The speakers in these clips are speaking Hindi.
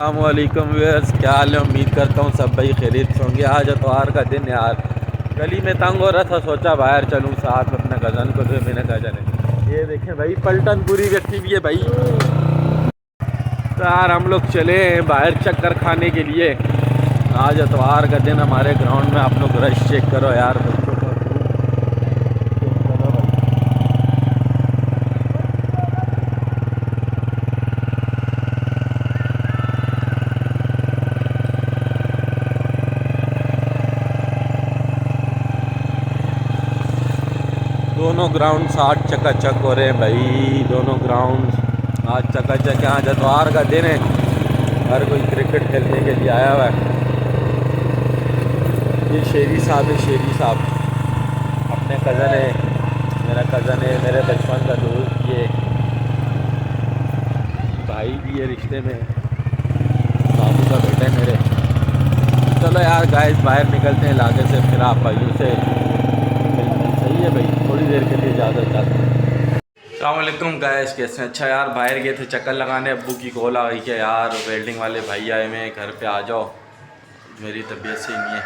अस्सलामुअलैकुम व्यूअर्स, क्या हाल है। उम्मीद करता हूँ सब भाई खैरियत से होंगे। आज इतवार का दिन यार, गली में तंग हो रहा था, सोचा बाहर चलूँ साथ में अपने कज़न को। तो मैंने कहा चले, ये देखें भाई पलटन पूरी व्यक्ति भी है भाई। तो यार हम लोग चले हैं बाहर चक्कर खाने के लिए। आज इतवार का दिन, हमारे ग्राउंड में आप लोग रश चेक करो यार, बच्चों का चेक करो भाई। दोनों ग्राउंड आज चकाचक हो रहे हैं भाई, दोनों ग्राउंड आज चकाचक। आज इतवार का दिन है, हर कोई क्रिकेट खेलने के लिए आया हुआ है। ये शेरी साहब है, शेरी साहब अपने कज़न है, मेरा कज़न है, मेरे बचपन का दोस्त। ये भाई भी है रिश्ते में, बाबू का बेटा है मेरे। चलो यार गाइस, बाहर निकलते हैं इलाके से, फिर आप भाइयों से मिलते हैं। सही है भाई, थोड़ी देर के लिए इजाज़त चाहते हैं। अस्सलामुअलैकुम गाइस, कैसे हैं? अच्छा यार, बाहर गए थे चक्कर लगाने, अब्बू की कॉल आ गई कि यार वेल्डिंग वाले भाई आए हुए हैं, घर पे आ जाओ, मेरी तबीयत सही नहीं है।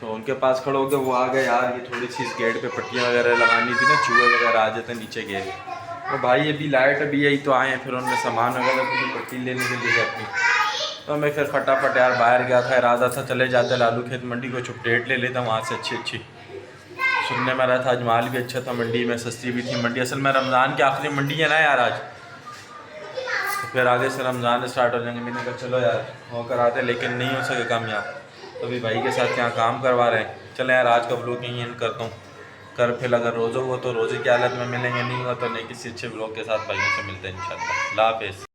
तो उनके पास खड़े हो गए, वो आ गए यार। ये थोड़ी सी इस गेट पे पट्टियाँ वगैरह लगानी थी ना, चूहे वगैरह आ जाते नीचे गेट। तो भाई अभी लाइट अभी यही तो आए हैं, फिर उनने सामान वगैरह पूरी पट्टी लेने के लिए अपनी। तो मैं फिर फटाफट यार बाहर गया था, इरादा था चले जाते लालू खेत मंडी को अपडेट ले लेता वहाँ से अच्छी अच्छी। सुनने में रहा था आज माल भी अच्छा था मंडी में, सस्ती भी थी मंडी। असल में रमज़ान की आखिरी मंडी है ना यार आज, तो फिर आगे से रमज़ान स्टार्ट हो जाएंगे। मैंने कहा चलो यार होकर आते, लेकिन नहीं हो सके कामयाब। तो अभी भाई के साथ यहाँ काम करवा रहे हैं। चले यार, आज का व्लॉग यहीं एंड करता हूँ। कर फिर अगर रोज़ा हुआ तो रोज़े की हालत में मिलेंगे, नहीं हुआ तो नहीं, किसी अच्छे व्लॉग के साथ भाइयों से मिलते हैं इंशाल्लाह। अल्लाह हाफ़िज़।